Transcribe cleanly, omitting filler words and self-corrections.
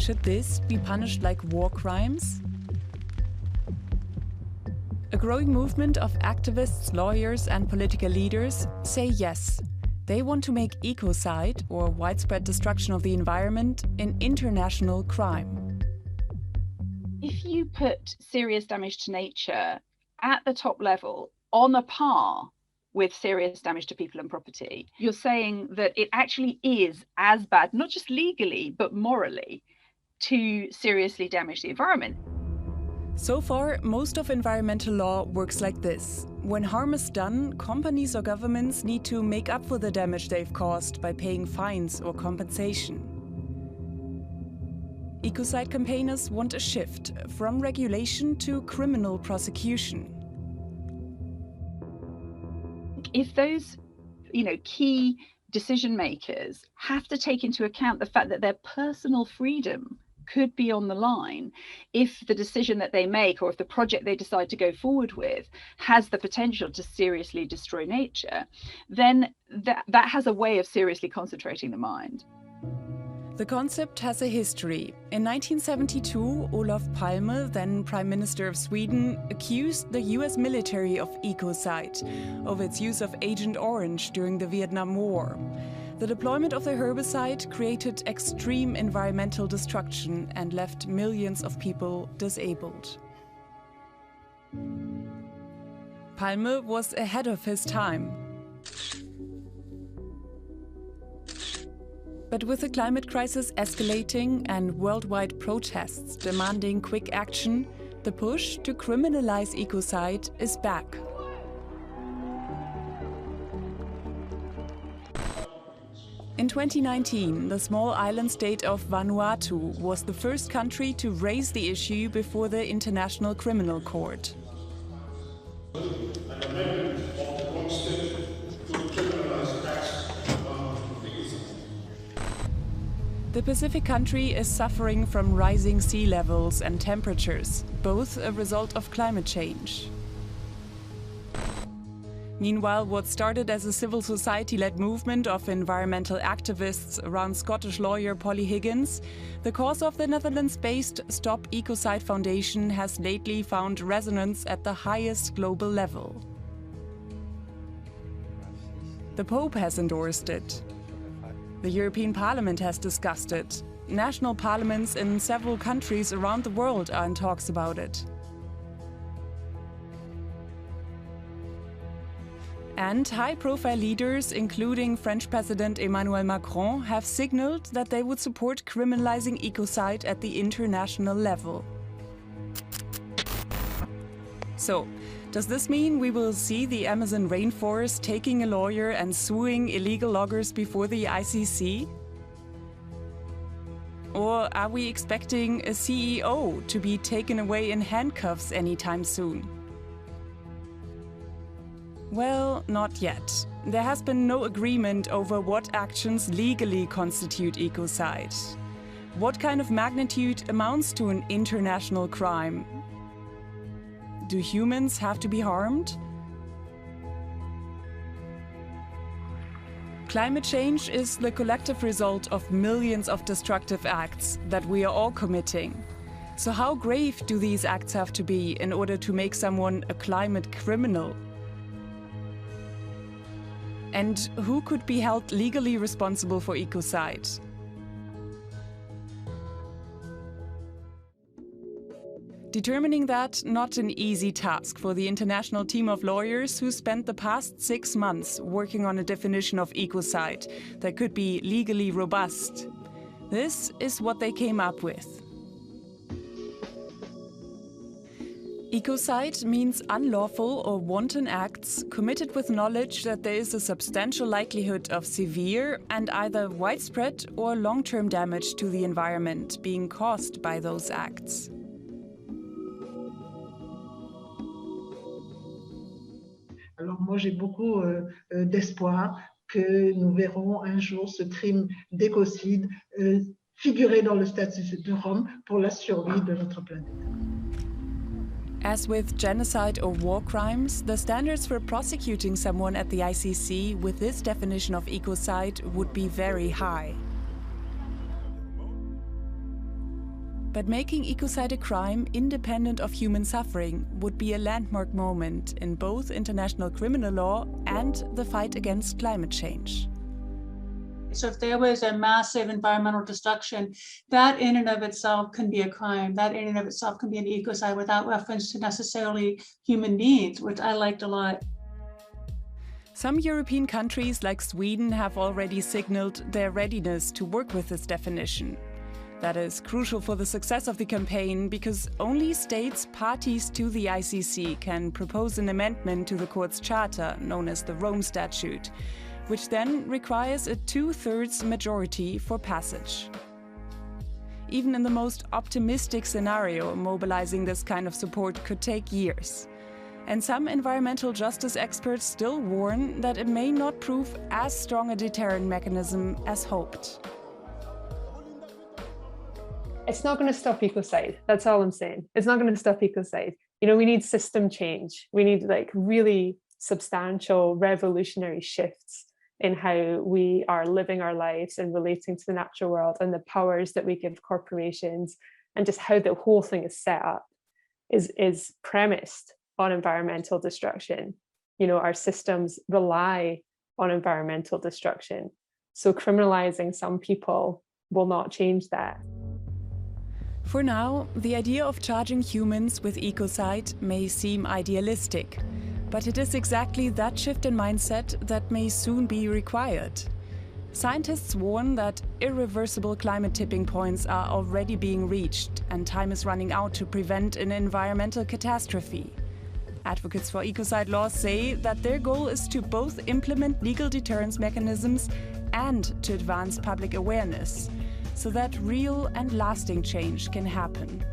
Should this be punished like war crimes? A growing movement of activists, lawyers and political leaders say yes. They want to make ecocide, or widespread destruction of the environment, an international crime. If you put serious damage to nature at the top level on a par with serious damage to people and property, you're saying that it actually is as bad, not just legally, but morally, to seriously damage the environment. So far, most of environmental law works like this. When harm is done, companies or governments need to make up for the damage they've caused by paying fines or compensation. Ecocide campaigners want a shift from regulation to criminal prosecution. If those, key decision makers have to take into account the fact that their personal freedom could be on the line if the decision that they make, or if the project they decide to go forward with has the potential to seriously destroy nature, then that has a way of seriously concentrating the mind. The concept has a history. In 1972, Olof Palme, then Prime Minister of Sweden, accused the US military of ecocide, of its use of Agent Orange during the Vietnam War. The deployment of the herbicide created extreme environmental destruction and left millions of people disabled. Palme was ahead of his time. But with the climate crisis escalating and worldwide protests demanding quick action, the push to criminalize ecocide is back. In 2019, the small island state of Vanuatu was the first country to raise the issue before the International Criminal Court. The Pacific country is suffering from rising sea levels and temperatures, both a result of climate change. Meanwhile, what started as a civil society-led movement of environmental activists around Scottish lawyer Polly Higgins, the cause of the Netherlands-based Stop Ecocide Foundation has lately found resonance at the highest global level. The Pope has endorsed it. The European Parliament has discussed it. National parliaments in several countries around the world are in talks about it. And high-profile leaders, including French President Emmanuel Macron, have signaled that they would support criminalizing ecocide at the international level. So, does this mean we will see the Amazon rainforest taking a lawyer and suing illegal loggers before the ICC? Or are we expecting a CEO to be taken away in handcuffs anytime soon? Well, not yet. There has been no agreement over what actions legally constitute ecocide. What kind of magnitude amounts to an international crime? Do humans have to be harmed? Climate change is the collective result of millions of destructive acts that we are all committing. So how grave do these acts have to be in order to make someone a climate criminal? And who could be held legally responsible for ecocide? Determining that, not an easy task for the international team of lawyers who spent the past 6 months working on a definition of ecocide that could be legally robust. This is what they came up with. Ecocide means unlawful or wanton acts committed with knowledge that there is a substantial likelihood of severe and either widespread or long-term damage to the environment being caused by those acts. Alors moi j'ai beaucoup d'espoir que nous verrons un jour ce crime d'écocide figurer dans le statut de Rome pour la survie de notre planète. As with genocide or war crimes, the standards for prosecuting someone at the ICC with this definition of ecocide would be very high. But making ecocide a crime independent of human suffering would be a landmark moment in both international criminal law and the fight against climate change. So if there was a massive environmental destruction, that in and of itself can be a crime. That in and of itself can be an ecocide without reference to necessarily human needs, which I liked a lot. Some European countries like Sweden have already signaled their readiness to work with this definition. That is crucial for the success of the campaign because only states parties to the ICC can propose an amendment to the court's charter, known as the Rome Statute, which then requires a 2/3 majority for passage. Even in the most optimistic scenario, mobilizing this kind of support could take years. And some environmental justice experts still warn that it may not prove as strong a deterrent mechanism as hoped. It's not going to stop ecocide. That's all I'm saying. It's not going to stop ecocide. We need system change. We need really substantial revolutionary shifts in how we are living our lives and relating to the natural world, and the powers that we give corporations, and just how the whole thing is set up is premised on environmental destruction. Our systems rely on environmental destruction. So criminalizing some people will not change that. For now, the idea of charging humans with ecocide may seem idealistic, but it is exactly that shift in mindset that may soon be required. Scientists warn that irreversible climate tipping points are already being reached, and time is running out to prevent an environmental catastrophe. Advocates for ecocide laws say that their goal is to both implement legal deterrence mechanisms and to advance public awareness, so that real and lasting change can happen.